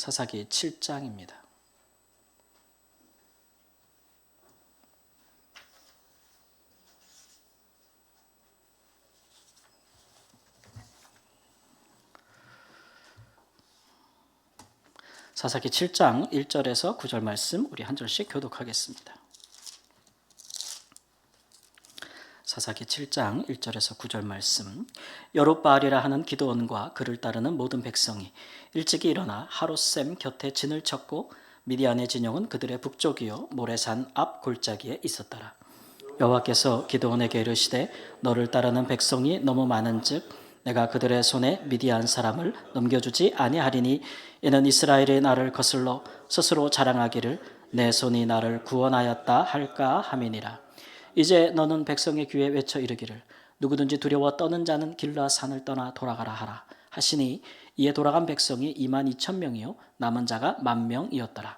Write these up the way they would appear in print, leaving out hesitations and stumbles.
사사기 7장입니다. 사사기 7장 1절에서 9절 말씀 우리 한 절씩 교독하겠습니다. 사사기 7장 1절에서 9절 말씀. 여룻바알이라 하는 기드온과 그를 따르는 모든 백성이 일찍이 일어나 하롯셈 곁에 진을 쳤고 미디안의 진영은 그들의 북쪽이요 모레산 앞 골짜기에 있었더라. 여호와께서 기드온에게 이르시되 너를 따르는 백성이 너무 많은즉 내가 그들의 손에 미디안 사람을 넘겨주지 아니하리니 이는 이스라엘이 나를 거슬러 스스로 자랑하기를 내 손이 나를 구원하였다 할까 함이니라. 이제 너는 백성의 귀에 외쳐 이르기를 누구든지 두려워 떠는 자는 길라산을 떠나 돌아가라 하라 하시니 이에 돌아간 백성이 22,000명이요 남은 자가 10,000명이었더라.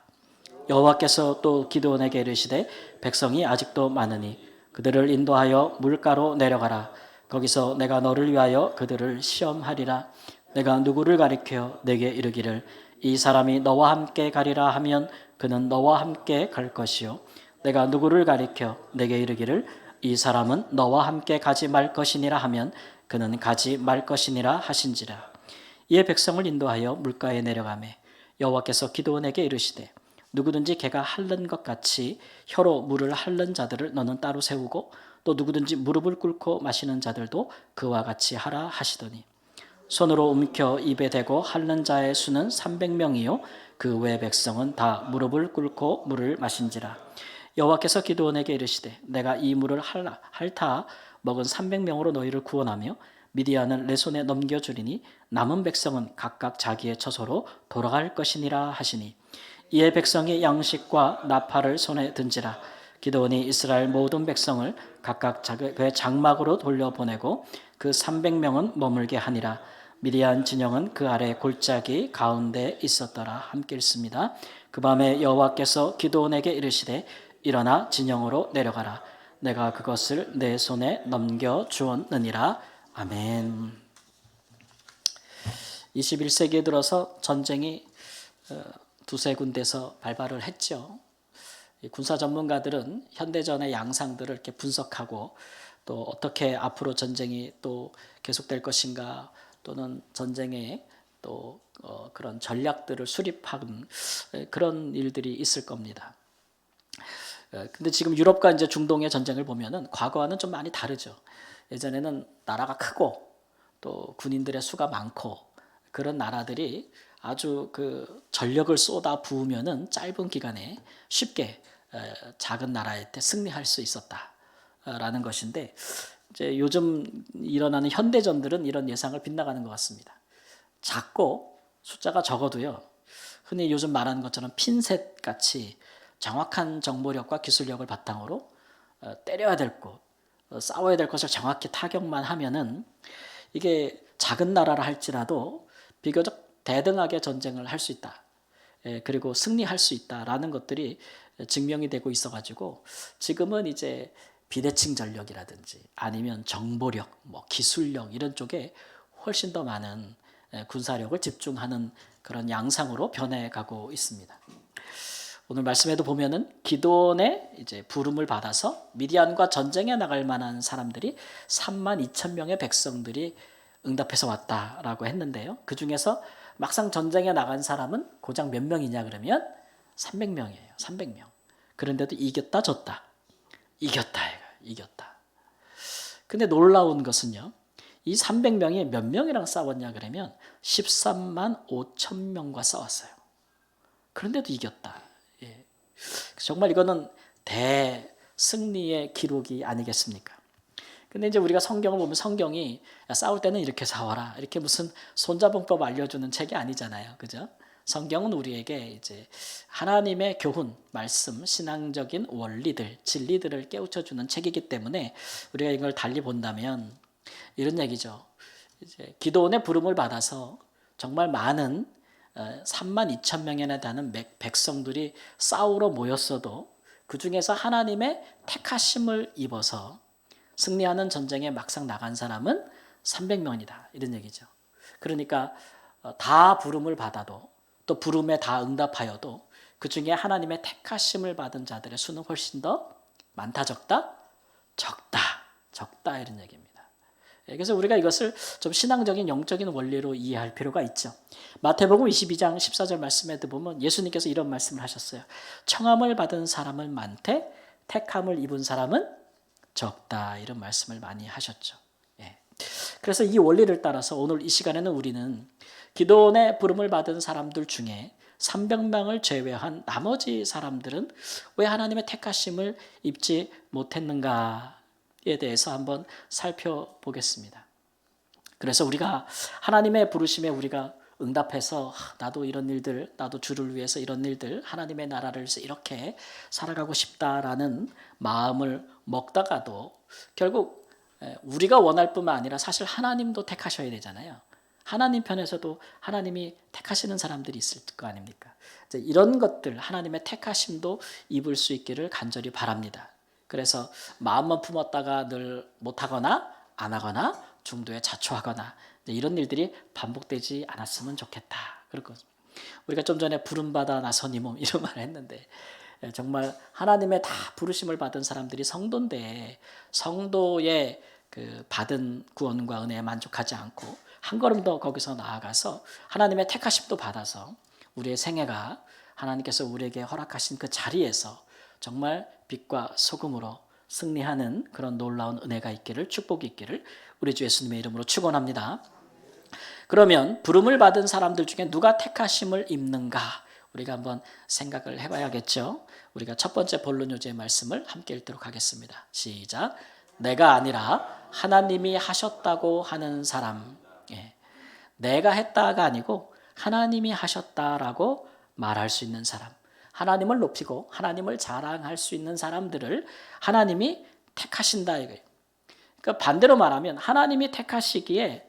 여호와께서 또 기드온에게 이르시되 백성이 아직도 많으니 그들을 인도하여 물가로 내려가라. 거기서 내가 너를 위하여 그들을 시험하리라. 내가 누구를 가리켜 내게 이르기를 이 사람이 너와 함께 가리라 하면 그는 너와 함께 갈 것이요 내가 누구를 가리켜 내게 이르기를 이 사람은 너와 함께 가지 말 것이니라 하면 그는 가지 말 것이니라 하신지라. 이에 백성을 인도하여 물가에 내려가매 여호와께서 기드온에게 이르시되 누구든지 개가 핥는 것 같이 혀로 물을 핥는 자들을 너는 따로 세우고 또 누구든지 무릎을 꿇고 마시는 자들도 그와 같이 하라 하시더니 손으로 움켜 입에 대고 핥는 자의 수는 300명이요 그 외 백성은 다 무릎을 꿇고 물을 마신지라. 여호와께서 기드온에게 이르시되 내가 이 물을 핥아 먹은 300명으로 너희를 구원하며 미디안을 내 손에 넘겨주리니 남은 백성은 각각 자기의 처소로 돌아갈 것이니라 하시니 이에 백성이 양식과 나팔을 손에 든지라. 기드온이 이스라엘 모든 백성을 각각 그의 장막으로 돌려보내고 그 300명은 머물게 하니라. 미디안 진영은 그 아래 골짜기 가운데 있었더라. 함께 읽습니다. 그 밤에 여호와께서 기드온에게 이르시되 일어나 진영으로 내려가라. 내가 그것을 내 손에 넘겨주었느니라. 아멘. 21세기에 들어서 전쟁이 두세 군데서 발발을 했죠. 군사 전문가들은 현대전의 양상들을 이렇게 분석하고 또 어떻게 앞으로 전쟁이 또 계속될 것인가 또는 전쟁의 또 그런 전략들을 수립하는 그런 일들이 있을 겁니다. 근데 지금 유럽과 이제 중동의 전쟁을 보면은 과거와는 좀 많이 다르죠. 예전에는 나라가 크고 또 군인들의 수가 많고 그런 나라들이 아주 그 전력을 쏟아 부으면은 짧은 기간에 쉽게 작은 나라한테 승리할 수 있었다라는 것인데 이제 요즘 일어나는 현대전들은 이런 예상을 빗나가는 것 같습니다. 작고 숫자가 적어도요. 흔히 요즘 말하는 것처럼 핀셋 같이 정확한 정보력과 기술력을 바탕으로 때려야 될 곳, 싸워야 될 것을 정확히 타격만 하면은 이게 작은 나라라 할지라도 비교적 대등하게 전쟁을 할 수 있다. 그리고 승리할 수 있다라는 것들이 증명이 되고 있어가지고 지금은 이제 비대칭 전력이라든지 아니면 정보력, 뭐 기술력 이런 쪽에 훨씬 더 많은 군사력을 집중하는 그런 양상으로 변해가고 있습니다. 오늘 말씀에도 보면은 기드온의 이제 부름을 받아서 미디안과 전쟁에 나갈 만한 사람들이 32,000명의 백성들이 응답해서 왔다라고 했는데요. 그 중에서 막상 전쟁에 나간 사람은 고작 몇 명이냐 그러면 300명이에요. 300명. 그런데도 이겼다 졌다. 이겼다. 근데 놀라운 것은요. 이 300명이 몇 명이랑 싸웠냐 그러면 13만 5천 명과 싸웠어요. 그런데도 이겼다. 예. 정말 이거는 대승리의 기록이 아니겠습니까? 근데 이제 우리가 성경을 보면 성경이 싸울 때는 이렇게 싸워라. 이렇게 무슨 손자병법 알려주는 책이 아니잖아요. 그죠? 성경은 우리에게 이제 하나님의 교훈, 말씀, 신앙적인 원리들, 진리들을 깨우쳐주는 책이기 때문에 우리가 이걸 달리 본다면 이런 얘기죠. 이제 기드온의 부름을 받아서 정말 많은 32,000명이나 되는 백성들이 싸우러 모였어도 그 중에서 하나님의 택하심을 입어서 승리하는 전쟁에 막상 나간 사람은 300명이다. 이런 얘기죠. 그러니까 다 부름을 받아도 또 부름에 다 응답하여도 그 중에 하나님의 택하심을 받은 자들의 수는 훨씬 더 많다, 적다? 적다. 적다 이런 얘기입니다. 그래서 우리가 이것을 좀 신앙적인 영적인 원리로 이해할 필요가 있죠. 마태복음 22장 14절 말씀에도 보면 예수님께서 이런 말씀을 하셨어요. 청함을 받은 사람은 많되 택함을 입은 사람은 적다. 이런 말씀을 많이 하셨죠. 그래서 이 원리를 따라서 오늘 이 시간에는 우리는 기도원의 부름을 받은 사람들 중에 300명을 제외한 나머지 사람들은 왜 하나님의 택하심을 입지 못했는가에 대해서 한번 살펴보겠습니다. 그래서 우리가 하나님의 부르심에 우리가 응답해서 나도 이런 일들, 나도 주를 위해서 이런 일들, 하나님의 나라를 위해서 이렇게 살아가고 싶다라는 마음을 먹다가도 결국 우리가 원할 뿐만 아니라 사실 하나님도 택하셔야 되잖아요. 하나님 편에서도 하나님이 택하시는 사람들이 있을 거 아닙니까? 이런 것들 하나님의 택하심도 입을 수 있기를 간절히 바랍니다. 그래서 마음만 품었다가 늘 못하거나 안 하거나 중도에 자초하거나 이런 일들이 반복되지 않았으면 좋겠다. 그렇고 우리가 좀 전에 부름받아 나서니 몸 이런 말을 했는데 정말 하나님의 다 부르심을 받은 사람들이 성도인데 성도의 그 받은 구원과 은혜에 만족하지 않고 한 걸음 더 거기서 나아가서 하나님의 택하심도 받아서 우리의 생애가 하나님께서 우리에게 허락하신 그 자리에서 정말 빛과 소금으로 승리하는 그런 놀라운 은혜가 있기를, 축복이 있기를 우리 주 예수님의 이름으로 축원합니다. 그러면 부름을 받은 사람들 중에 누가 택하심을 입는가? 우리가 한번 생각을 해봐야겠죠. 우리가 첫 번째 본론 요제의 말씀을 함께 읽도록 하겠습니다. 시작. 내가 아니라 하나님이 하셨다고 하는 사람. 내가 했다가 아니고 하나님이 하셨다라고 말할 수 있는 사람. 하나님을 높이고 하나님을 자랑할 수 있는 사람들을 하나님이 택하신다 이거예요. 그러니까 반대로 말하면 하나님이 택하시기에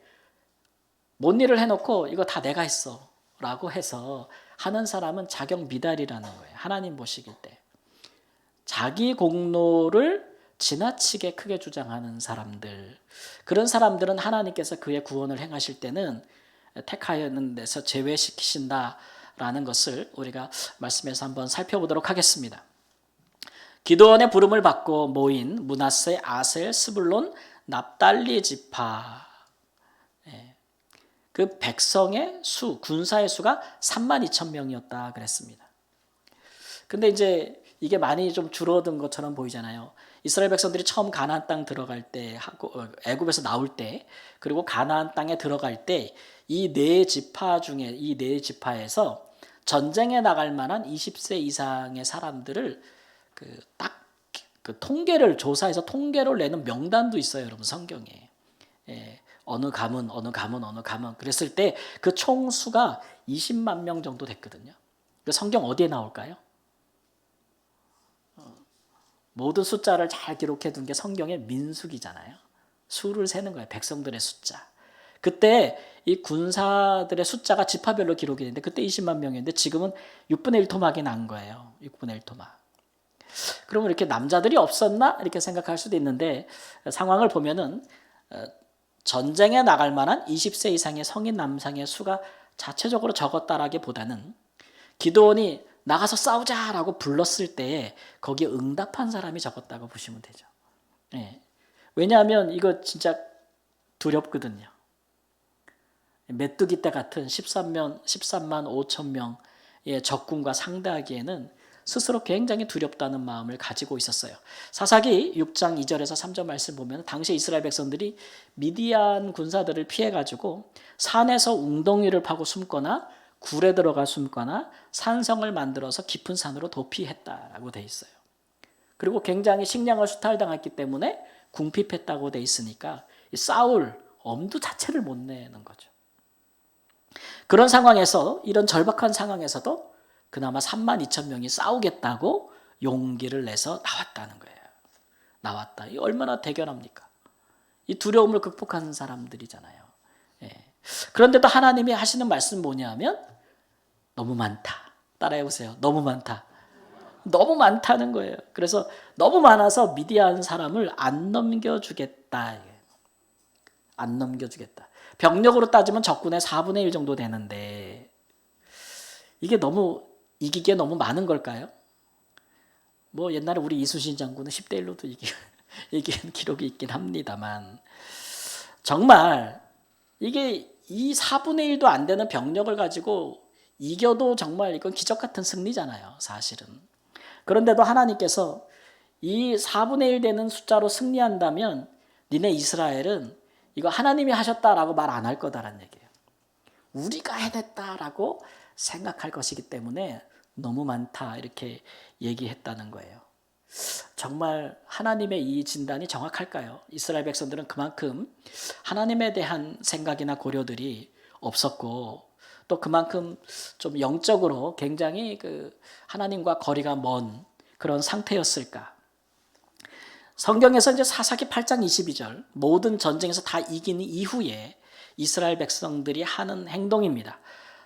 뭔 일을 해놓고 이거 다 내가 했어 라고 해서 하는 사람은 자격 미달이라는 거예요. 하나님 보시길 때. 자기 공로를 지나치게 크게 주장하는 사람들, 그런 사람들은 하나님께서 그의 구원을 행하실 때는 택하였는 데서 제외시키신다라는 것을 우리가 말씀에서 한번 살펴보도록 하겠습니다. 기도원의 부름을 받고 모인 므낫세, 아셀, 스불론, 납달리 지파, 그 백성의 수, 군사의 수가 32,000명이었다 그랬습니다. 근데 이제 이게 많이 좀 줄어든 것처럼 보이잖아요. 이스라엘 백성들이 처음 가나안 땅 들어갈 때 하고 애굽에서 나올 때 그리고 가나안 땅에 들어갈 때 이 네 지파 중에 이 네 지파에서 전쟁에 나갈 만한 20세 이상의 사람들을 그 통계를 조사해서 통계를 내는 명단도 있어요, 여러분 성경에. 어느 가문 그랬을 때 그 총수가 20만 명 정도 됐거든요. 그 성경 어디에 나올까요? 모든 숫자를 잘 기록해 둔 게 성경의 민수기잖아요. 수를 세는 거예요. 백성들의 숫자. 그때 이 군사들의 숫자가 지파별로 기록이 되는데 그때 20만 명이었는데 지금은 6분의 1 토막이 난 거예요. 6분의 1 토막. 그러면 이렇게 남자들이 없었나? 이렇게 생각할 수도 있는데 상황을 보면은 전쟁에 나갈 만한 20세 이상의 성인 남성의 수가 자체적으로 적었다라기보다는 기드온이 나가서 싸우자라고 불렀을 때에 거기에 응답한 사람이 적었다고 보시면 되죠. 왜냐하면 이거 진짜 두렵거든요. 메뚜기 때 같은 13만 5천 명의 적군과 상대하기에는 스스로 굉장히 두렵다는 마음을 가지고 있었어요. 사사기 6장 2절에서 3절 말씀 보면 당시 이스라엘 백성들이 미디안 군사들을 피해가지고 산에서 웅덩이를 파고 숨거나 굴에 들어가 숨거나 산성을 만들어서 깊은 산으로 도피했다라고 돼 있어요. 그리고 굉장히 식량을 수탈당했기 때문에 궁핍했다고 돼 있으니까 싸울 엄두 자체를 못 내는 거죠. 그런 상황에서 이런 절박한 상황에서도 그나마 32,000명이 싸우겠다고 용기를 내서 나왔다는 거예요. 나왔다. 이 얼마나 대견합니까? 이 두려움을 극복하는 사람들이잖아요. 그런데도 하나님이 하시는 말씀 뭐냐면 너무 많다. 따라해보세요. 너무 많다. 너무 많다는 거예요. 그래서 너무 많아서 미디안 사람을 안 넘겨주겠다. 안 넘겨주겠다. 병력으로 따지면 적군의 4분의 1 정도 되는데 이게 너무 이기기에 너무 많은 걸까요? 뭐 옛날에 우리 이순신 장군은 10대 1로도 이긴 기록이 있긴 합니다만 정말 이게 이 4분의 1도 안 되는 병력을 가지고 이겨도 정말 이건 기적 같은 승리잖아요, 사실은. 그런데도 하나님께서 이 4분의 1 되는 숫자로 승리한다면 니네 이스라엘은 이거 하나님이 하셨다라고 말 안 할 거다라는 얘기예요. 우리가 해냈다라고 생각할 것이기 때문에 너무 많다 이렇게 얘기했다는 거예요. 정말 하나님의 이 진단이 정확할까요? 이스라엘 백성들은 그만큼 하나님에 대한 생각이나 고려들이 없었고 또 그만큼 좀 영적으로 굉장히 그 하나님과 거리가 먼 그런 상태였을까? 성경에서 이제 사사기 8장 22절 모든 전쟁에서 다 이긴 이후에 이스라엘 백성들이 하는 행동입니다.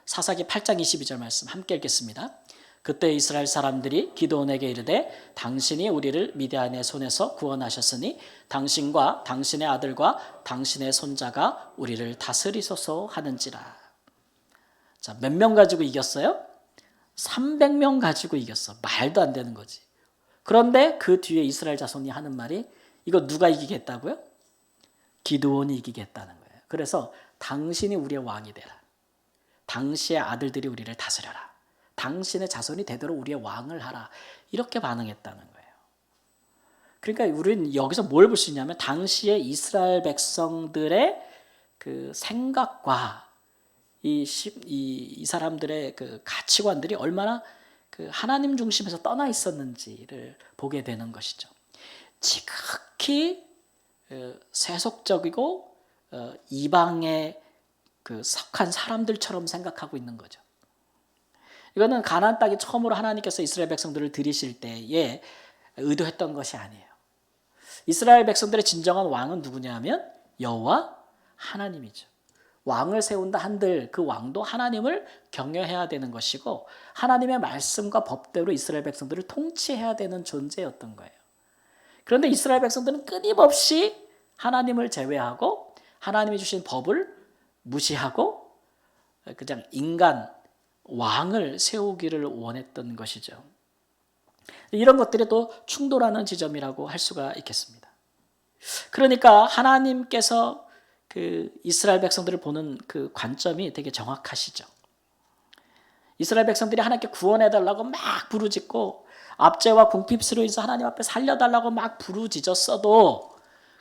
사사기 8장 22절 말씀 함께 읽겠습니다. 그때 이스라엘 사람들이 기드온에게 이르되 당신이 우리를 미디안의 손에서 구원하셨으니 당신과 당신의 아들과 당신의 손자가 우리를 다스리소서 하는지라. 자, 몇 명 가지고 이겼어요? 300명 가지고 이겼어. 말도 안 되는 거지. 그런데 그 뒤에 이스라엘 자손이 하는 말이 이거 누가 이기겠다고요? 기드온이 이기겠다는 거예요. 그래서 당신이 우리의 왕이 되라. 당시의 아들들이 우리를 다스려라. 당신의 자손이 되도록 우리의 왕을 하라. 이렇게 반응했다는 거예요. 그러니까 우리는 여기서 뭘 볼 수 있냐면 당시의 이스라엘 백성들의 그 생각과 이 사람들의 그 가치관들이 얼마나 그 하나님 중심에서 떠나 있었는지를 보게 되는 것이죠. 지극히 세속적이고 이방에 그 속한 사람들처럼 생각하고 있는 거죠. 이거는 가나안 땅에 처음으로 하나님께서 이스라엘 백성들을 들이실 때에 의도했던 것이 아니에요. 이스라엘 백성들의 진정한 왕은 누구냐면 여호와 하나님이죠. 왕을 세운다 한들 그 왕도 하나님을 경외해야 되는 것이고 하나님의 말씀과 법대로 이스라엘 백성들을 통치해야 되는 존재였던 거예요. 그런데 이스라엘 백성들은 끊임없이 하나님을 제외하고 하나님이 주신 법을 무시하고 그냥 인간 왕을 세우기를 원했던 것이죠. 이런 것들이 또 충돌하는 지점이라고 할 수가 있겠습니다. 그러니까 하나님께서 그 이스라엘 백성들을 보는 그 관점이 되게 정확하시죠. 이스라엘 백성들이 하나님께 구원해달라고 막 부르짖고 압제와 궁핍스로 인해서 하나님 앞에 살려달라고 막 부르짖었어도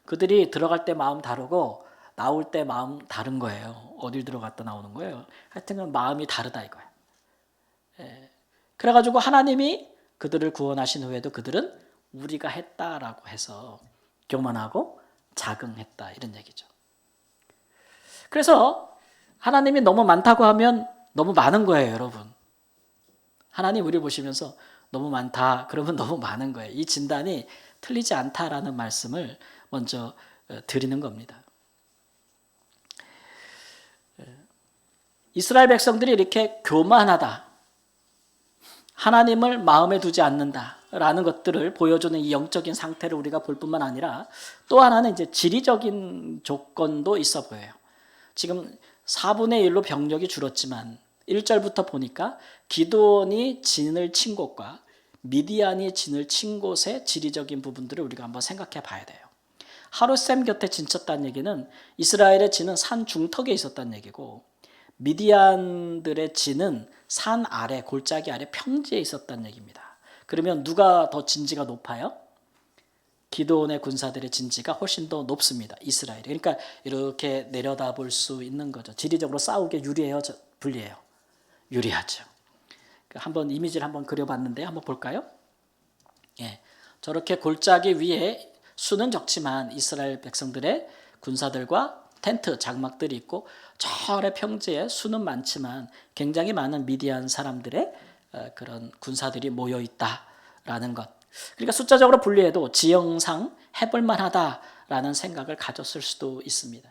그들이 들어갈 때 마음 다르고 나올 때 마음 다른 거예요. 어딜 들어갔다 나오는 거예요. 하여튼 마음이 다르다 이거예요. 그래가지고 하나님이 그들을 구원하신 후에도 그들은 우리가 했다라고 해서 교만하고 자긍했다 이런 얘기죠. 그래서 하나님이 너무 많다고 하면 너무 많은 거예요, 여러분. 하나님 우리 보시면서 너무 많다 그러면 너무 많은 거예요. 이 진단이 틀리지 않다라는 말씀을 먼저 드리는 겁니다. 이스라엘 백성들이 이렇게 교만하다, 하나님을 마음에 두지 않는다라는 것들을 보여주는 이 영적인 상태를 우리가 볼 뿐만 아니라 또 하나는 이제 지리적인 조건도 있어 보여요. 지금 4분의 1로 병력이 줄었지만 1절부터 보니까 기드온이 진을 친 곳과 미디안이 진을 친 곳의 지리적인 부분들을 우리가 한번 생각해 봐야 돼요. 하루셈 곁에 진쳤다는 얘기는 이스라엘의 진은 산 중턱에 있었다는 얘기고 미디안들의 진은 산 아래, 골짜기 아래 평지에 있었다는 얘기입니다. 그러면 누가 더 진지가 높아요? 기드온의 군사들의 진지가 훨씬 더 높습니다. 이스라엘이. 그러니까 이렇게 내려다볼 수 있는 거죠. 지리적으로 싸우기에 유리해요? 불리해요? 유리하죠. 한번 이미지를 한번 그려봤는데 한번 볼까요? 예, 저렇게 골짜기 위에 수는 적지만 이스라엘 백성들의 군사들과 텐트, 장막들이 있고 저 아래 평지에 수는 많지만 굉장히 많은 미디안 사람들의 그런 군사들이 모여 있다라는 것. 그러니까 숫자적으로 분리해도 지형상 해볼 만하다라는 생각을 가졌을 수도 있습니다.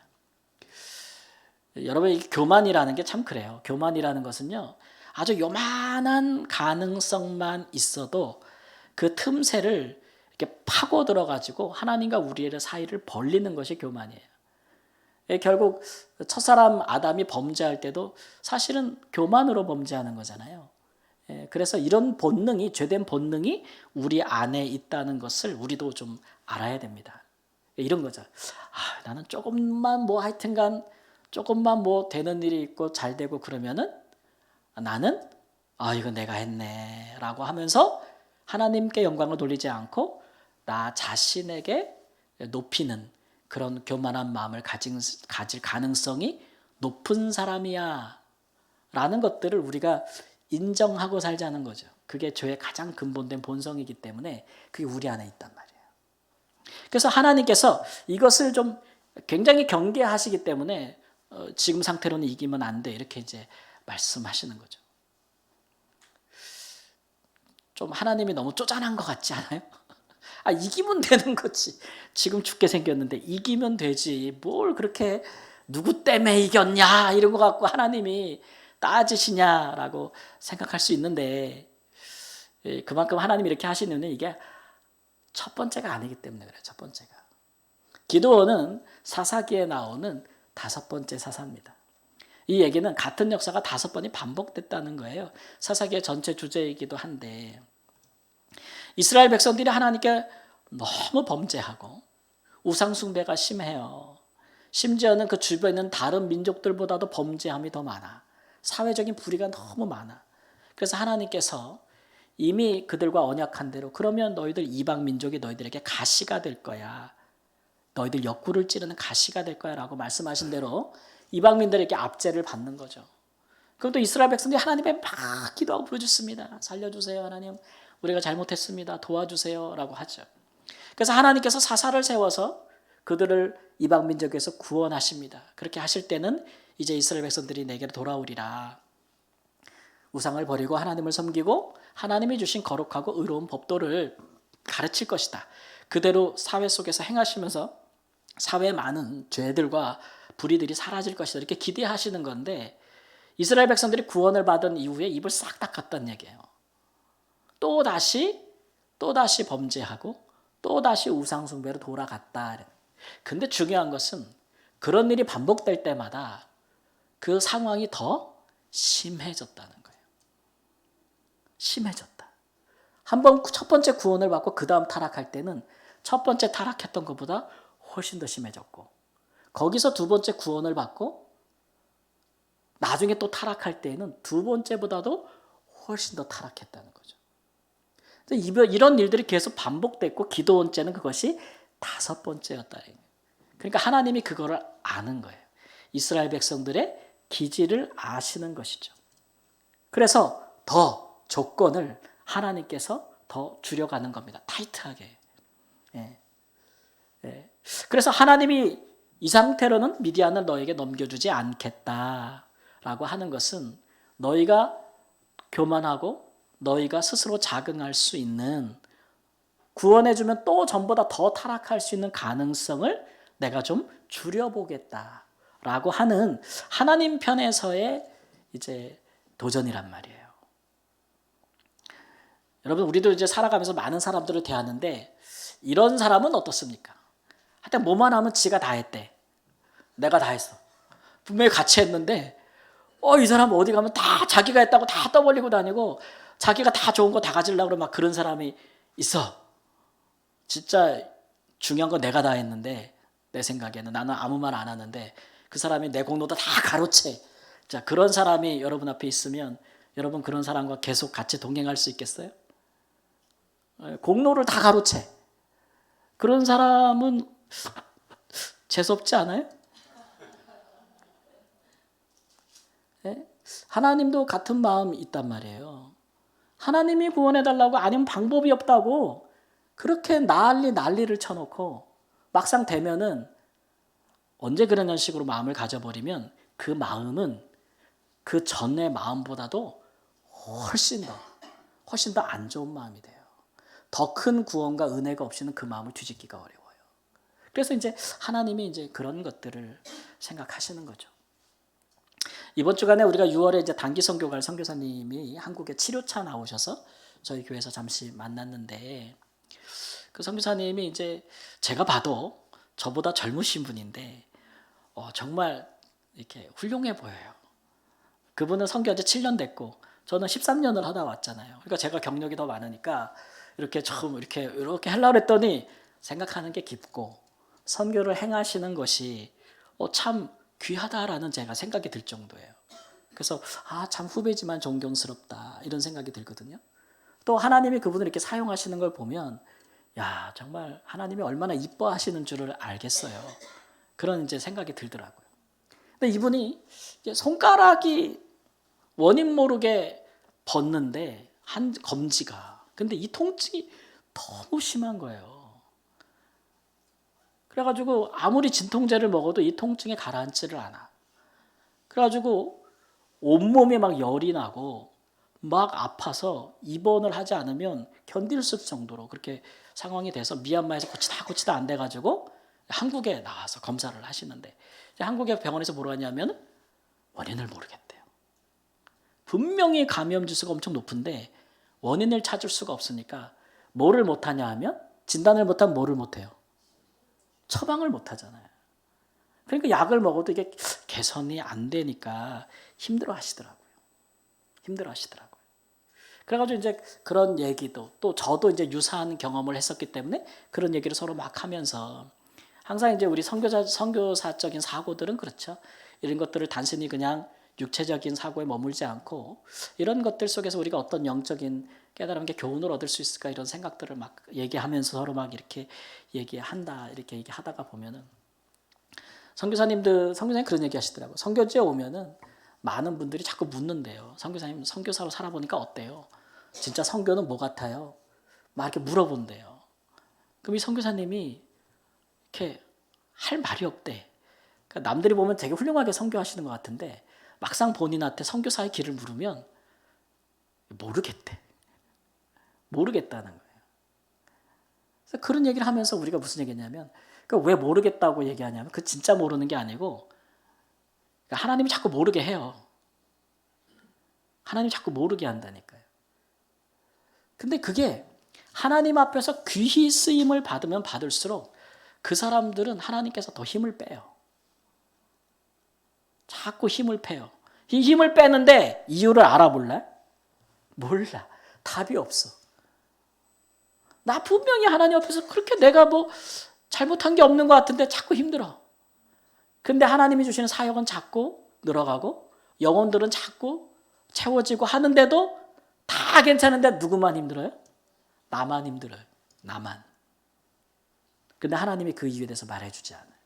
여러분, 이 교만이라는 게 참 그래요. 교만이라는 것은요, 아주 요만한 가능성만 있어도 그 틈새를 이렇게 파고 들어가지고 하나님과 우리의 사이를 벌리는 것이 교만이에요. 결국 첫사람 아담이 범죄할 때도 사실은 교만으로 범죄하는 거잖아요. 그래서 이런 본능이, 죄된 본능이 우리 안에 있다는 것을 우리도 좀 알아야 됩니다. 이런 거죠. 나는 조금만 뭐 하여튼간 조금만 뭐 되는 일이 있고 잘 되고 그러면은 나는 이거 내가 했네 라고 하면서 하나님께 영광을 돌리지 않고 나 자신에게 높이는 그런 교만한 마음을 가질 가능성이 높은 사람이야 라는 것들을 우리가 인정하고 살자는 거죠. 그게 죄의 가장 근본된 본성이기 때문에 그게 우리 안에 있단 말이에요. 그래서 하나님께서 이것을 좀 굉장히 경계하시기 때문에 지금 상태로는 이기면 안 돼 이렇게 이제 말씀하시는 거죠. 좀 하나님이 너무 쪼잔한 것 같지 않아요? 이기면 되는 거지. 지금 죽게 생겼는데 이기면 되지. 뭘 그렇게 누구 때문에 이겼냐 이런 거 갖고 하나님이 따지시냐라고 생각할 수 있는데 그만큼 하나님이 이렇게 하시는 이게 첫 번째가 아니기 때문에 그래요. 첫 번째가. 기드온은 사사기에 나오는 5번째 사사입니다. 이 얘기는 같은 역사가 5번이 반복됐다는 거예요. 사사기의 전체 주제이기도 한데 이스라엘 백성들이 하나님께 너무 범죄하고 우상숭배가 심해요. 심지어는 그 주변에 있는 다른 민족들보다도 범죄함이 더 많아. 사회적인 불의가 너무 많아. 그래서 하나님께서 이미 그들과 언약한 대로 그러면 너희들 이방 민족이 너희들에게 가시가 될 거야. 너희들 옆구리를 찌르는 가시가 될 거야 라고 말씀하신 대로 이방민들에게 압제를 받는 거죠. 그럼 또 이스라엘 백성들이 하나님께 막 기도하고 부르짖습니다. 살려주세요 하나님. 우리가 잘못했습니다. 도와주세요 라고 하죠. 그래서 하나님께서 사사를 세워서 그들을 이방민족에서 구원하십니다. 그렇게 하실 때는 이제 이스라엘 백성들이 내게로 돌아오리라. 우상을 버리고 하나님을 섬기고 하나님이 주신 거룩하고 의로운 법도를 가르칠 것이다. 그대로 사회 속에서 행하시면서 사회의 많은 죄들과 불의들이 사라질 것이다. 이렇게 기대하시는 건데 이스라엘 백성들이 구원을 받은 이후에 입을 싹 닦았다는 얘기예요. 또다시 범죄하고 또다시 우상숭배로 돌아갔다. 근데 중요한 것은 그런 일이 반복될 때마다 그 상황이 더 심해졌다는 거예요. 심해졌다. 한번 첫 번째 구원을 받고 그 다음 타락할 때는 첫 번째 타락했던 것보다 훨씬 더 심해졌고 거기서 두 번째 구원을 받고 나중에 또 타락할 때는 두 번째보다도 훨씬 더 타락했다는 거죠. 이런 일들이 계속 반복됐고 기드온째는 그것이 5번째였다. 그러니까 하나님이 그거를 아는 거예요. 이스라엘 백성들의 기질을 아시는 것이죠. 그래서 더 조건을 하나님께서 더 줄여가는 겁니다. 타이트하게. 그래서 하나님이 이 상태로는 미디안을 너에게 넘겨주지 않겠다라고 하는 것은 너희가 교만하고 너희가 스스로 자긍할 수 있는 구원해주면 또 전보다 더 타락할 수 있는 가능성을 내가 좀 줄여보겠다라고 하는 하나님 편에서의 이제 도전이란 말이에요. 여러분 우리도 이제 살아가면서 많은 사람들을 대하는데 이런 사람은 어떻습니까? 하여튼 뭐만 하면 지가 다 했대. 내가 다 했어. 분명히 같이 했는데 이 사람 어디 가면 다 자기가 했다고 다 떠벌리고 다니고 자기가 다 좋은 거 다 가지려고 그러면 막 그런 사람이 있어. 진짜 중요한 건 내가 다 했는데 내 생각에는 나는 아무 말 안 하는데 그 사람이 내 공로도 다 가로채. 자, 그런 사람이 여러분 앞에 있으면 여러분 그런 사람과 계속 같이 동행할 수 있겠어요? 공로를 다 가로채. 그런 사람은 재수없지 않아요? 하나님도 같은 마음이 있단 말이에요. 하나님이 구원해달라고 아니면 방법이 없다고 그렇게 난리를 쳐놓고 막상 되면은 언제 그런 식으로 마음을 가져버리면 그 마음은 그 전의 마음보다도 훨씬 더 안 좋은 마음이 돼요. 더 큰 구원과 은혜가 없이는 그 마음을 뒤집기가 어려워요. 그래서 이제 하나님이 이제 그런 것들을 생각하시는 거죠. 이번 주간에 우리가 6월에 이제 단기 선교 갈 선교사님이 한국에 치료차 나오셔서 저희 교회에서 잠시 만났는데 그 선교사님이 이제 제가 봐도 저보다 젊으신 분인데 정말 이렇게 훌륭해 보여요. 그분은 선교한 지 7년 됐고 저는 13년을 하다 왔잖아요. 그러니까 제가 경력이 더 많으니까 이렇게 좀 이렇게 하려고 했더니 생각하는 게 깊고 선교를 행하시는 것이 참 귀하다라는 제가 생각이 들 정도예요. 그래서 참 후배지만 존경스럽다 이런 생각이 들거든요. 또 하나님이 그분을 이렇게 사용하시는 걸 보면 야 정말 하나님이 얼마나 이뻐하시는 줄을 알겠어요. 그런 이제 생각이 들더라고요. 근데 이분이 이제 손가락이 원인 모르게 벗는데 한 검지가 근데 이 통증이 너무 심한 거예요. 그래가지고 아무리 진통제를 먹어도 이 통증이 가라앉지를 않아. 그래가지고 온몸에 막 열이 나고 막 아파서 입원을 하지 않으면 견딜 수 없을 정도로 그렇게 상황이 돼서 미얀마에서 고치다 안 돼가지고 한국에 나와서 검사를 하시는데 한국의 병원에서 뭐라 하냐면 원인을 모르겠대요. 분명히 감염 지수가 엄청 높은데 원인을 찾을 수가 없으니까 뭐를 못하냐 하면 진단을 못하면 뭐를 못해요? 처방을 못하잖아요. 그러니까 약을 먹어도 이게 개선이 안 되니까 힘들어 하시더라고요. 그래가지고 이제 그런 얘기도 또 저도 이제 유사한 경험을 했었기 때문에 그런 얘기를 서로 막 하면서 항상 이제 우리 선교사적인 사고들은 그렇죠. 이런 것들을 단순히 그냥 육체적인 사고에 머물지 않고 이런 것들 속에서 우리가 어떤 영적인 깨달은 게 교훈을 얻을 수 있을까 이런 생각들을 막 얘기하면서 서로 막 이렇게 얘기한다 이렇게 얘기하다가 보면은 선교사님 그런 얘기 하시더라고요. 선교지에 오면은 많은 분들이 자꾸 묻는데요. 선교사님 선교사로 살아보니까 어때요? 진짜 선교는 뭐 같아요? 막 이렇게 물어본대요. 그럼 이 선교사님이 이렇게 할 말이 없대. 그러니까 남들이 보면 되게 훌륭하게 선교하시는 것 같은데 막상 본인한테 선교사의 길을 물으면 모르겠대. 모르겠다는 거예요. 그래서 그런 얘기를 하면서 우리가 무슨 얘기냐면 왜 모르겠다고 얘기하냐면 그 진짜 모르는 게 아니고 하나님이 자꾸 모르게 해요. 하나님이 자꾸 모르게 한다니까요. 근데 그게 하나님 앞에서 귀히 쓰임을 받으면 받을수록 그 사람들은 하나님께서 더 힘을 빼요. 자꾸 힘을 빼요. 이 힘을 빼는데 이유를 알아볼래? 몰라. 답이 없어. 나 분명히 하나님 앞에서 그렇게 내가 뭐 잘못한 게 없는 것 같은데 자꾸 힘들어. 근데 하나님이 주시는 사역은 자꾸 늘어가고 영혼들은 자꾸 채워지고 하는데도 다 괜찮은데 누구만 힘들어요? 나만 힘들어요. 나만. 근데 하나님이 그 이유에 대해서 말해주지 않아요.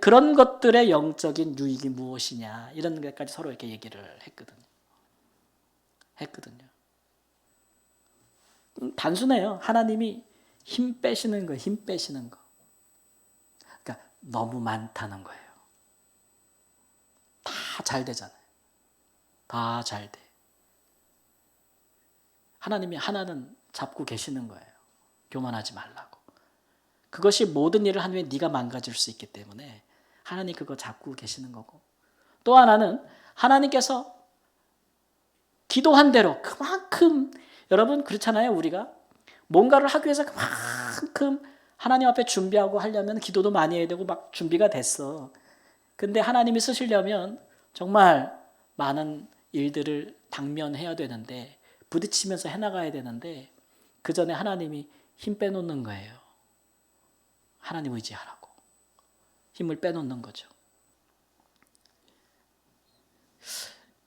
그런 것들의 영적인 유익이 무엇이냐 이런 것까지 서로 이렇게 얘기를 했거든요. 단순해요. 하나님이 힘 빼시는 거예요. 힘 빼시는 거. 그러니까 너무 많다는 거예요. 다 잘 되잖아요. 다 잘 돼. 하나님이 하나는 잡고 계시는 거예요. 교만하지 말라고. 그것이 모든 일을 한 후에 네가 망가질 수 있기 때문에 하나님 그거 잡고 계시는 거고. 또 하나는 하나님께서 기도한 대로 그만큼 여러분 그렇잖아요. 우리가 뭔가를 하기 위해서 그만큼 하나님 앞에 준비하고 하려면 기도도 많이 해야 되고 막 준비가 됐어. 근데 하나님이 쓰시려면 정말 많은 일들을 당면해야 되는데 부딪히면서 해나가야 되는데 그 전에 하나님이 힘 빼놓는 거예요. 하나님 의지하라고. 힘을 빼놓는 거죠.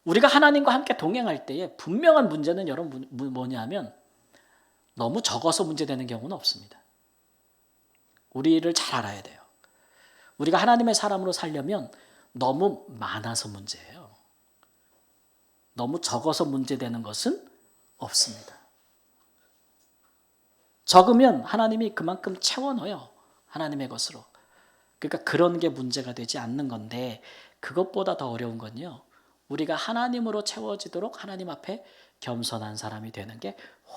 우리가 하나님과 함께 동행할 때에 분명한 문제는 여러분 뭐냐면 너무 적어서 문제되는 경우는 없습니다. 우리를 잘 알아야 돼요. 우리가 하나님의 사람으로 살려면 너무 많아서 문제예요. 너무 적어서 문제되는 것은 없습니다. 적으면 하나님이 그만큼 채워넣어요. 하나님의 것으로. 그러니까 그런 게 문제가 되지 않는 건데 그것보다 더 어려운 건요. 우리가 하나님으로 채워지도록 하나님 앞에 겸손한 사람이 되는 게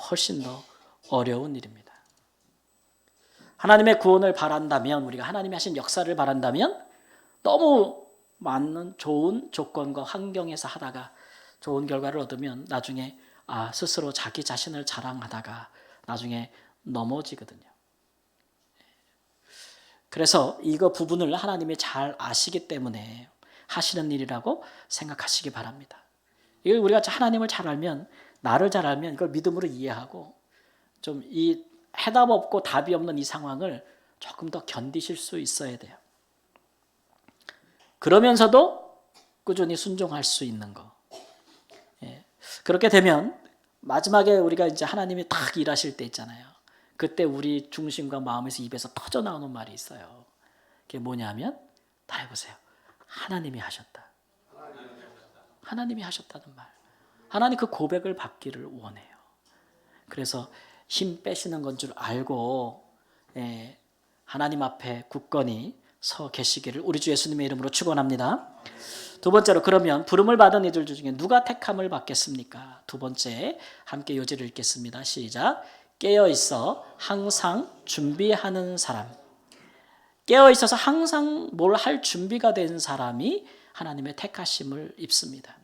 훨씬 더 어려운 일입니다. 하나님의 구원을 바란다면 우리가 하나님이 하신 역사를 바란다면 너무 많은 좋은 조건과 환경에서 하다가 좋은 결과를 얻으면 나중에 스스로 자기 자신을 자랑하다가 나중에 넘어지거든요. 그래서 이거 부분을 하나님이 잘 아시기 때문에 하시는 일이라고 생각하시기 바랍니다. 이걸 우리가 하나님을 잘 알면, 나를 잘 알면 이걸 믿음으로 이해하고 좀 이 해답 없고 답이 없는 이 상황을 조금 더 견디실 수 있어야 돼요. 그러면서도 꾸준히 순종할 수 있는 거. 그렇게 되면 마지막에 우리가 이제 하나님이 딱 일하실 때 있잖아요. 그때 우리 중심과 마음에서 입에서 터져 나오는 말이 있어요. 그게 뭐냐면, 다 해보세요. 하나님이 하셨다. 하나님이 하셨다는 말. 하나님 그 고백을 받기를 원해요. 그래서 힘 빼시는 건 줄 알고 하나님 앞에 굳건히 서 계시기를 우리 주 예수님의 이름으로 축원합니다. 두 번째로, 그러면 부름을 받은 이들 중에 누가 택함을 받겠습니까? 두 번째, 함께 요지를 읽겠습니다. 시작. 깨어 있어 항상 준비하는 사람. 깨어 있어서 항상 뭘 할 준비가 된 사람이 하나님의 택하심을 입습니다.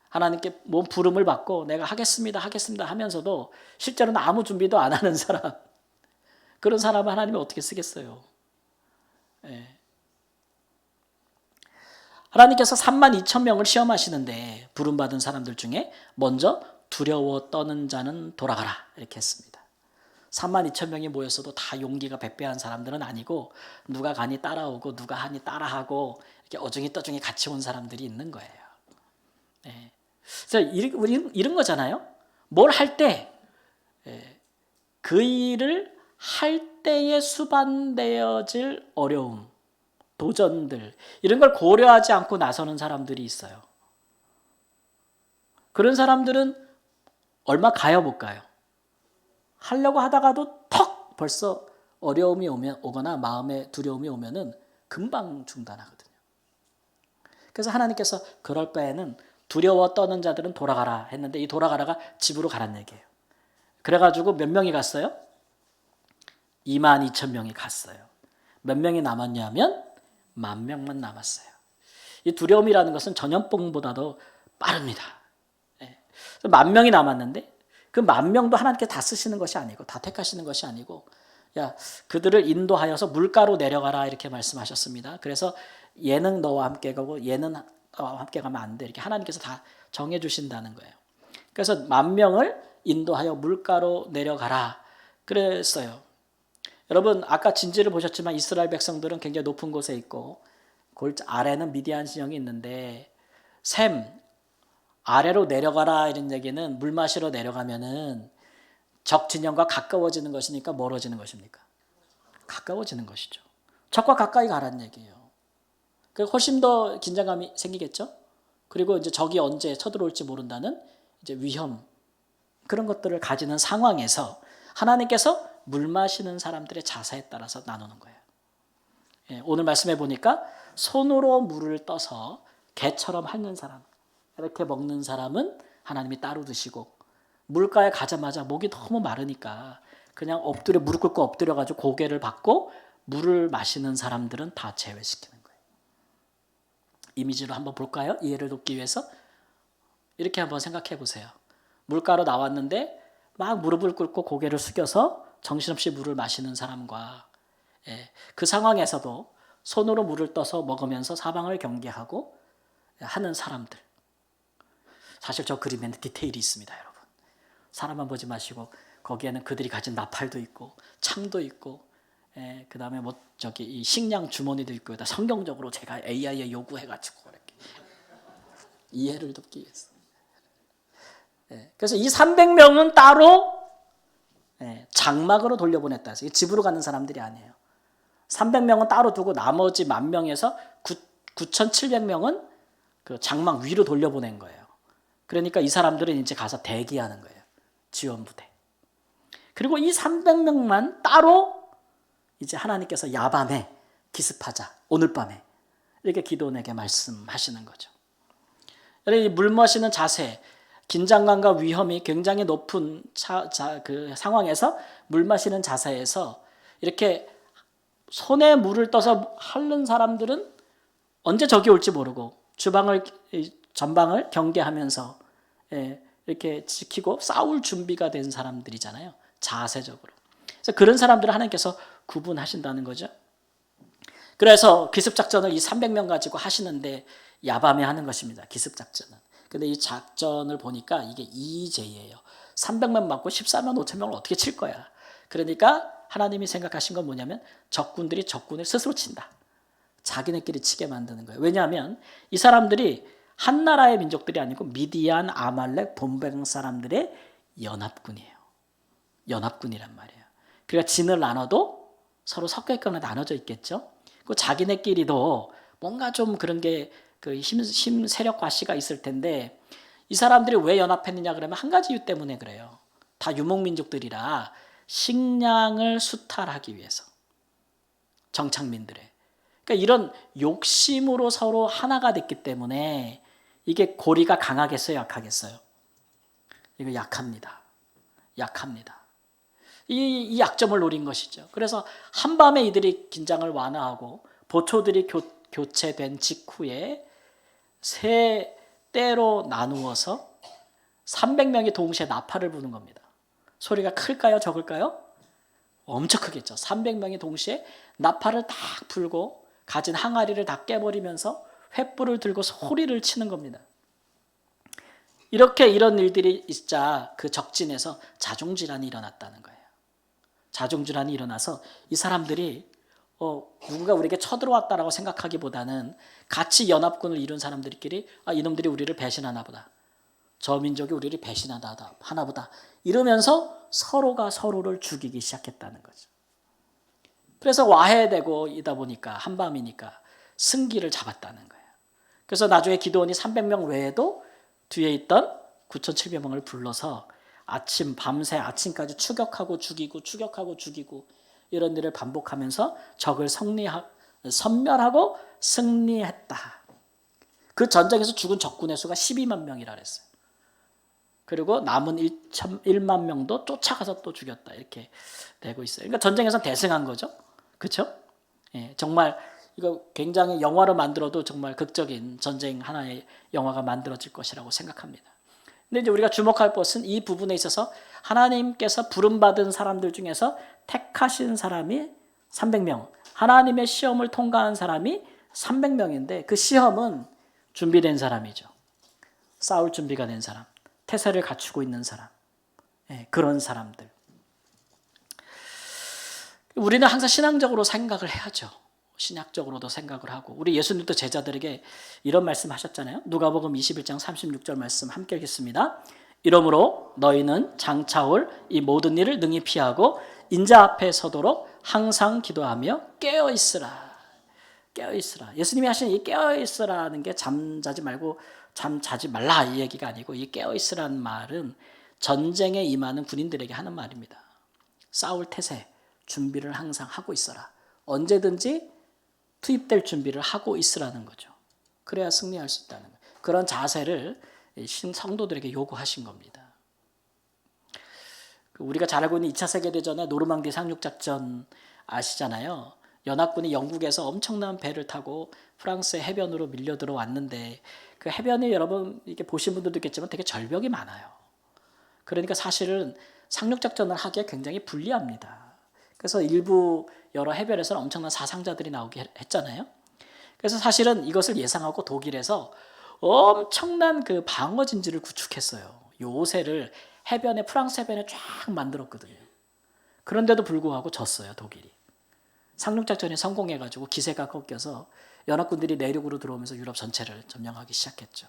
하나님께 뭔 부름을 받고 내가 하겠습니다 하면서도 실제로는 아무 준비도 안 하는 사람, 그런 사람을 하나님이 어떻게 쓰겠어요? 하나님께서 32,000명을 시험하시는데 부름받은 사람들 중에 먼저 두려워 떠는 자는 돌아가라 이렇게 했습니다. 32,000명이 모였어도 다 용기가 백배한 사람들은 아니고, 누가 가니 따라오고 누가 하니 따라하고 이렇게 어중이 떠중이 같이 온 사람들이 있는 거예요. 그래서 이런 거잖아요. 뭘 할 때 그 일을 할 때에 수반되어질 어려움, 도전들, 이런 걸 고려하지 않고 나서는 사람들이 있어요. 그런 사람들은 얼마 가요 못 가요? 하려고 하다가도 턱 벌써 어려움이 오거나 마음에 두려움이 오면은 금방 중단하거든요. 그래서 하나님께서 그럴 바에는 두려워 떠는 자들은 돌아가라 했는데, 이 돌아가라가 집으로 가란 얘기예요. 그래가지고 몇 명이 갔어요? 22,000명이 갔어요. 몇 명이 남았냐면 10,000명만 남았어요. 이 두려움이라는 것은 전염병보다도 빠릅니다. 10,000명이 남았는데 그 10,000명도 하나님께 다 쓰시는 것이 아니고, 다 택하시는 것이 아니고, 야, 그들을 인도하여서 물가로 내려가라 이렇게 말씀하셨습니다. 그래서 얘는 너와 함께 가고 얘는 너와 함께 가면 안 돼, 이렇게 하나님께서 다 정해주신다는 거예요. 그래서 10,000명을 인도하여 물가로 내려가라 그랬어요. 여러분, 아까 진지를 보셨지만 이스라엘 백성들은 굉장히 높은 곳에 있고 골 아래는 미디안 진영이 있는데, 샘 아래로 내려가라 이런 얘기는 물 마시러 내려가면은 적 진영과 가까워지는 것이니까 멀어지는 것입니까? 가까워지는 것이죠. 적과 가까이 가라는 얘기예요. 그러니까 훨씬 더 긴장감이 생기겠죠. 그리고 이제 적이 언제 쳐들어올지 모른다는 이제 위험, 그런 것들을 가지는 상황에서 하나님께서 물 마시는 사람들의 자세에 따라서 나누는 거예요. 오늘 말씀해 보니까 손으로 물을 떠서 개처럼 핥는 사람, 이렇게 먹는 사람은 하나님이 따로 드시고, 물가에 가자마자 목이 너무 마르니까 그냥 엎드려, 무릎 꿇고 엎드려가지고 고개를 받고 물을 마시는 사람들은 다 제외시키는 거예요. 이미지로 한번 볼까요? 이해를 돕기 위해서 이렇게 한번 생각해 보세요. 물가로 나왔는데 막 무릎을 꿇고 고개를 숙여서 정신없이 물을 마시는 사람과, 그 상황에서도 손으로 물을 떠서 먹으면서 사방을 경계하고 하는 사람들. 사실 저 그림에는 디테일이 있습니다, 여러분. 사람만 보지 마시고 거기에는 그들이 가진 나팔도 있고 창도 있고, 그 다음에 뭐 저기 이 식량 주머니도 있고, 성경적으로 제가 AI에 요구해가지고 이렇게 이해를 돕기 위해서. 그래서 이 300명은 따로 장막으로 돌려보냈다. 집으로 가는 사람들이 아니에요. 300명은 따로 두고 나머지 10,000명에서 9,700명은 그 장막 위로 돌려보낸 거예요. 그러니까 이 사람들은 이제 가서 대기하는 거예요. 지원부대. 그리고 이 300명만 따로 이제 하나님께서 야밤에 기습하자, 오늘 밤에 이렇게 기도원에게 말씀하시는 거죠. 여러분, 물 마시는 자세, 긴장감과 위험이 굉장히 높은 그 상황에서 물 마시는 자세에서 이렇게 손에 물을 떠서 핥는 사람들은 언제 적이 올지 모르고 전방을 경계하면서 이렇게 지키고 싸울 준비가 된 사람들이잖아요. 자세적으로. 그래서 그런 사람들을 하나님께서 구분하신다는 거죠. 그래서 기습작전을 이 300명 가지고 하시는데 야밤에 하는 것입니다. 기습작전은. 근데 이 작전을 보니까 이게 이재예요. 300명 맞고 14만 5천 명을 어떻게 칠 거야. 그러니까 하나님이 생각하신 건 뭐냐면 적군들이 적군을 스스로 친다. 자기네끼리 치게 만드는 거예요. 왜냐하면 이 사람들이 한 나라의 민족들이 아니고 미디안, 아말렉, 본백 사람들의 연합군이에요. 연합군이란 말이에요. 그러니까 진을 나눠도 서로 섞여 있거나 나눠져 있겠죠. 그 자기네끼리도 뭔가 좀 그런 게 그 힘 세력 과시가 있을 텐데 이 사람들이 왜 연합했느냐 그러면 한 가지 이유 때문에 그래요. 다 유목민족들이라 식량을 수탈하기 위해서. 정착민들의. 그러니까 이런 욕심으로 서로 하나가 됐기 때문에 이게 고리가 강하겠어요, 약하겠어요? 이거 약합니다. 약합니다. 이 약점을 노린 것이죠. 그래서 한밤에 이들이 긴장을 완화하고 보초들이 교체된 직후에 세 때로 나누어서 300명이 동시에 나팔을 부는 겁니다. 소리가 클까요, 적을까요? 엄청 크겠죠. 300명이 동시에 나팔을 딱 불고 가진 항아리를 다 깨버리면서 횃불을 들고 소리를 치는 겁니다. 이렇게 이런 일들이 있자 그 적진에서 자중질환이 일어났다는 거예요. 자중질환이 일어나서 이 사람들이 누군가 우리에게 쳐들어왔다라고 생각하기보다는 같이 연합군을 이룬 사람들끼리 이놈들이 우리를 배신하나 보다. 저 민족이 우리를 배신하나 보다. 이러면서 서로가 서로를 죽이기 시작했다는 거죠. 그래서 와해되고 이다 보니까 한밤이니까 승기를 잡았다는 거예요. 그래서 나중에 기드온이 300명 외에도 뒤에 있던 9,700명을 불러서 밤새 아침까지 추격하고 죽이고 이런 일을 반복하면서 적을 섬멸하고 승리했다. 그 전쟁에서 죽은 적군의 수가 12만 명이라 그랬어요. 그리고 남은 1만 명도 쫓아가서 또 죽였다. 이렇게 되고 있어요. 그러니까 전쟁에서 대승한 거죠. 그렇죠? 예, 정말 이거 굉장히 영화로 만들어도 정말 극적인 전쟁 하나의 영화가 만들어질 것이라고 생각합니다. 근데 이제 우리가 주목할 것은 이 부분에 있어서 하나님께서 부름받은 사람들 중에서 택하신 사람이 300명, 하나님의 시험을 통과한 사람이 300명인데 그 시험은 준비된 사람이죠. 싸울 준비가 된 사람, 태세를 갖추고 있는 사람, 그런 사람들. 우리는 항상 신앙적으로 생각을 해야죠. 신약적으로도 생각을 하고 우리 예수님도 제자들에게 이런 말씀 하셨잖아요. 누가복음 21장 36절 말씀 함께 읽겠습니다. 이러므로 너희는 장차올 이 모든 일을 능히 피하고 인자 앞에 서도록 항상 기도하며 깨어있으라. 깨어있으라. 예수님이 하신 이 깨어있으라는 게 잠자지 말고 잠자지 말라 이 얘기가 아니고 이 깨어있으라는 말은 전쟁에 임하는 군인들에게 하는 말입니다. 싸울 태세 준비를 항상 하고 있어라. 언제든지 투입될 준비를 하고 있으라는 거죠. 그래야 승리할 수 있다는 거예요. 그런 자세를 성도들에게 요구하신 겁니다. 우리가 잘 알고 있는 2차 세계대전의 노르망디 상륙작전 아시잖아요. 연합군이 영국에서 엄청난 배를 타고 프랑스의 해변으로 밀려 들어왔는데 그 해변이 여러분 이렇게 보신 분들도 있겠지만 되게 절벽이 많아요. 그러니까 사실은 상륙작전을 하기에 굉장히 불리합니다. 그래서 일부 여러 해변에서는 엄청난 사상자들이 나오게 했잖아요. 그래서 사실은 이것을 예상하고 독일에서 엄청난 그 방어 진지를 구축했어요. 요새를 해변에 프랑스 해변에 쫙 만들었거든요. 그런데도 불구하고 졌어요, 독일이. 상륙작전이 성공해가지고 기세가 꺾여서 연합군들이 내륙으로 들어오면서 유럽 전체를 점령하기 시작했죠.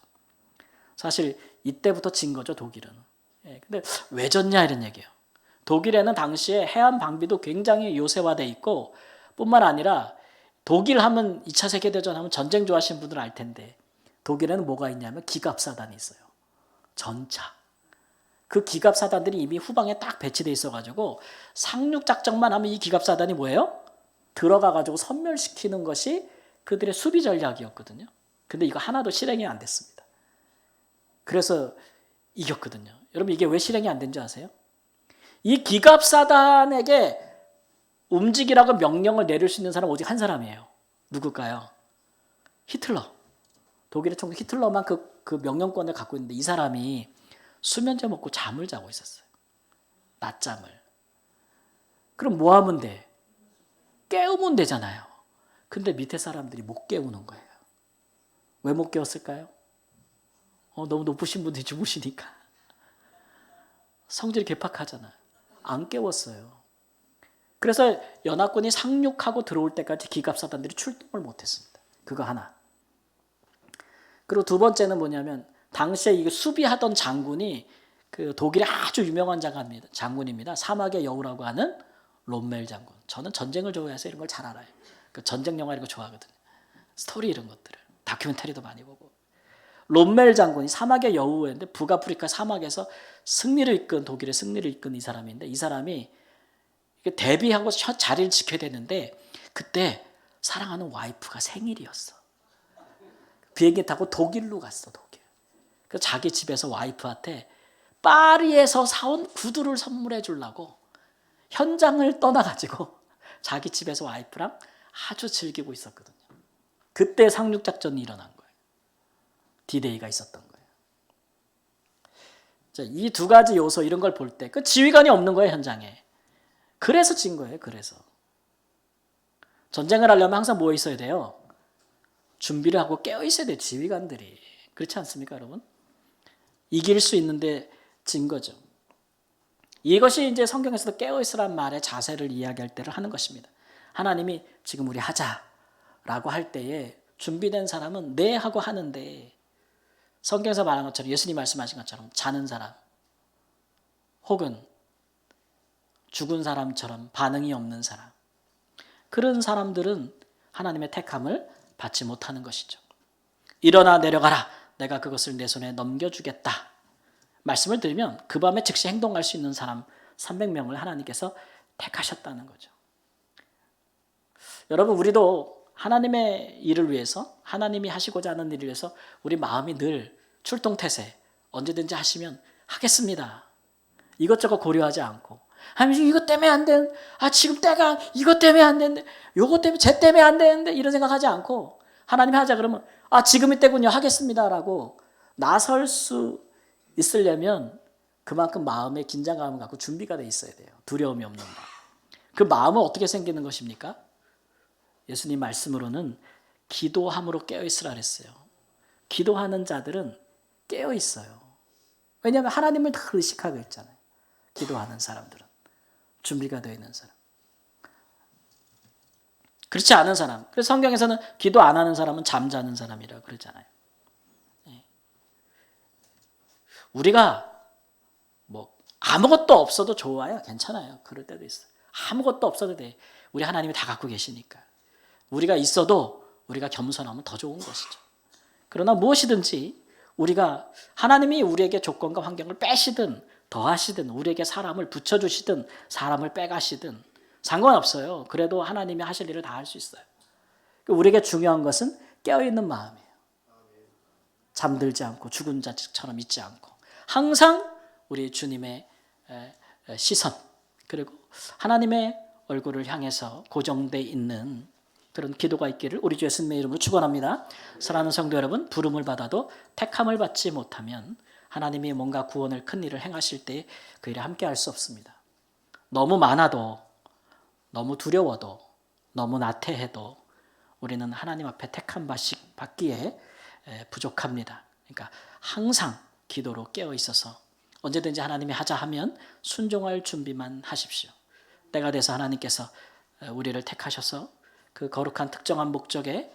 사실 이때부터 진 거죠, 독일은. 근데 왜 졌냐 이런 얘기예요. 독일에는 당시에 해안 방비도 굉장히 요새화돼 있고 뿐만 아니라 독일 하면 2차 세계대전 하면 전쟁 좋아하시는 분들은 알 텐데 독일에는 뭐가 있냐면 기갑사단이 있어요. 전차. 그 기갑사단들이 이미 후방에 딱 배치돼 있어가지고 상륙작전만 하면 이 기갑사단이 뭐예요? 들어가가지고 섬멸시키는 것이 그들의 수비 전략이었거든요. 근데 이거 하나도 실행이 안 됐습니다. 그래서 이겼거든요. 여러분 이게 왜 실행이 안 된지 아세요? 이 기갑사단에게 움직이라고 명령을 내릴 수 있는 사람은 오직 한 사람이에요. 누굴까요? 히틀러. 독일의 총리 히틀러만 그 명령권을 갖고 있는데 이 사람이 수면제 먹고 잠을 자고 있었어요. 낮잠을. 그럼 뭐 하면 돼? 깨우면 되잖아요. 근데 밑에 사람들이 못 깨우는 거예요. 왜 못 깨웠을까요? 너무 높으신 분들이 주무시니까. 성질이 괴팍하잖아요. 안 깨웠어요. 그래서 연합군이 상륙하고 들어올 때까지 기갑사단들이 출동을 못했습니다. 그거 하나. 그리고 두 번째는 뭐냐면 당시에 이 수비하던 장군이 그 독일의 아주 유명한 장군입니다. 사막의 여우라고 하는 롬멜 장군. 저는 전쟁을 좋아해서 이런 걸 잘 알아요. 그 전쟁 영화 이런 거 좋아하거든요. 스토리 이런 것들을. 다큐멘터리도 많이 보고. 롬멜 장군이 사막의 여우였는데 북아프리카 사막에서 독일의 승리를 이끈 이 사람인데, 이 사람이 대비하고 자리를 지켜야 되는데 그때 사랑하는 와이프가 생일이었어. 비행기 타고 독일로 갔어. 독일. 그래서 자기 집에서 와이프한테 파리에서 사온 구두를 선물해 주려고 현장을 떠나가지고 자기 집에서 와이프랑 아주 즐기고 있었거든요. 그때 상륙작전이 일어난 거예요. 디데이가 있었던 거예요. 이 두 가지 요소 이런 걸 볼 때 그 지휘관이 없는 거예요, 현장에. 그래서 진 거예요. 그래서 전쟁을 하려면 항상 뭐 있어야 돼요? 준비를 하고 깨어 있어야 돼요. 지휘관들이. 그렇지 않습니까, 여러분? 이길 수 있는데 진 거죠. 이것이 이제 성경에서도 깨어 있으란 말의 자세를 이야기할 때를 하는 것입니다. 하나님이 지금 우리 하자라고 할 때에 준비된 사람은 네 하고 하는데, 성경에서 말한 것처럼 예수님 말씀하신 것처럼 자는 사람 혹은 죽은 사람처럼 반응이 없는 사람, 그런 사람들은 하나님의 택함을 받지 못하는 것이죠. 일어나 내려가라. 내가 그것을 내 손에 넘겨주겠다. 말씀을 드리면 그 밤에 즉시 행동할 수 있는 사람 300명을 하나님께서 택하셨다는 거죠. 여러분, 우리도 하나님의 일을 위해서, 하나님이 하시고자 하는 일을 위해서 우리 마음이 늘 출동태세, 언제든지 하시면 하겠습니다. 이것저것 고려하지 않고, 하나님 이것 때문에 안 되는데, 지금 때가 이것 때문에 안 되는데, 요것 때문에 쟤 때문에 안 되는데, 이런 생각하지 않고 하나님이 하자 그러면 지금이 때군요, 하겠습니다라고 나설 수 있으려면 그만큼 마음의 긴장감을 갖고 준비가 돼 있어야 돼요. 두려움이 없는 마음. 그 마음은 어떻게 생기는 것입니까? 예수님 말씀으로는 기도함으로 깨어있으라 그랬어요. 기도하는 자들은 깨어있어요. 왜냐하면 하나님을 다 의식하고 있잖아요. 기도하는 사람들은. 준비가 되어 있는 사람. 그렇지 않은 사람. 그래서 성경에서는 기도 안 하는 사람은 잠자는 사람이라고 그러잖아요. 우리가 뭐 아무것도 없어도 좋아요. 괜찮아요. 그럴 때도 있어요. 아무것도 없어도 돼. 우리 하나님이 다 갖고 계시니까. 우리가 있어도 우리가 겸손하면 더 좋은 것이죠. 그러나 무엇이든지 우리가 하나님이 우리에게 조건과 환경을 빼시든 더하시든 우리에게 사람을 붙여주시든 사람을 빼가시든 상관없어요. 그래도 하나님이 하실 일을 다 할 수 있어요. 우리에게 중요한 것은 깨어있는 마음이에요. 잠들지 않고 죽은 자처럼 있지 않고 항상 우리 주님의 시선 그리고 하나님의 얼굴을 향해서 고정되어 있는 그런 기도가 있기를 우리 주 예수님의 이름으로 축원합니다. 사랑하는 성도 여러분, 부름을 받아도 택함을 받지 못하면 하나님이 뭔가 구원을 큰 일을 행하실 때 그 일에 함께 할 수 없습니다. 너무 많아도 너무 두려워도 너무 나태해도 우리는 하나님 앞에 택함 받기에 부족합니다. 그러니까 항상 기도로 깨어 있어서 언제든지 하나님이 하자 하면 순종할 준비만 하십시오. 때가 돼서 하나님께서 우리를 택하셔서 그 거룩한 특정한 목적에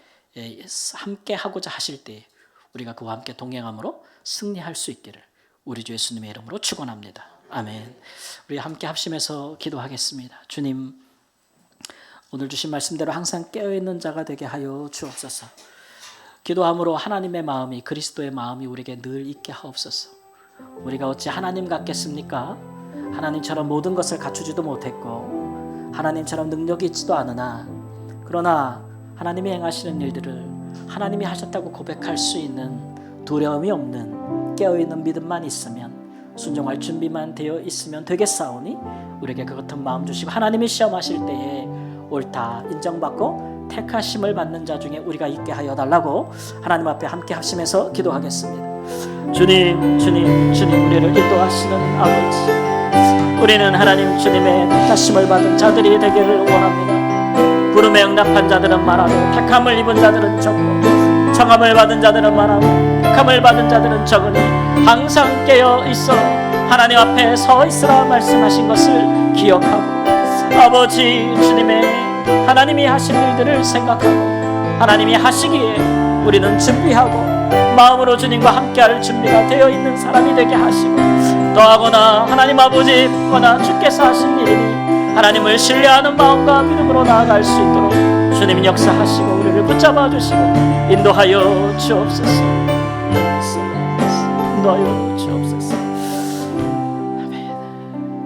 함께 하고자 하실 때 우리가 그와 함께 동행함으로 승리할 수 있기를 우리 주 예수님의 이름으로 축원합니다. 아멘. 우리 함께 합심해서 기도하겠습니다. 주님, 오늘 주신 말씀대로 항상 깨어있는 자가 되게 하여 주옵소서. 기도함으로 하나님의 마음이, 그리스도의 마음이 우리에게 늘 있게 하옵소서. 우리가 어찌 하나님 같겠습니까? 하나님처럼 모든 것을 갖추지도 못했고 하나님처럼 능력이 있지도 않으나, 그러나 하나님이 행하시는 일들을 하나님이 하셨다고 고백할 수 있는 두려움이 없는 깨어있는 믿음만 있으면, 순종할 준비만 되어 있으면 되겠사오니 우리에게 그 같은 마음 주시고 하나님이 시험하실 때에 옳다 인정받고 택하심을 받는 자 중에 우리가 있게 하여 달라고 하나님 앞에 함께 합심해서 기도하겠습니다. 주님, 주님, 주님, 우리를 인도하시는 아버지, 우리는 하나님 주님의 택하심을 받은 자들이 되기를 원합니다. 부름에 응답한 자들은 많아도 택함을 입은 자들은 적고 청함을 받은 자들은 많아도 택함을 받은 자들은 적으니 항상 깨어 있어 하나님 앞에 서 있으라 말씀하신 것을 기억하고 아버지 주님의 하나님이 하신 일들을 생각하고 하나님이 하시기에 우리는 준비하고 마음으로 주님과 함께할 준비가 되어 있는 사람이 되게 하시고 또하거나 하나님 아버지 거나 주께서 하신 일이니 하나님을 신뢰하는 마음과 믿음으로 나아갈 수 있도록 주님이 역사하시고 우리를 붙잡아 주시고 인도하여 주옵소서. 인도하여 주옵소서. 아멘.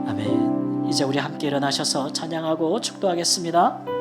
아멘. 이제 우리 함께 일어나셔서 찬양하고 축도하겠습니다.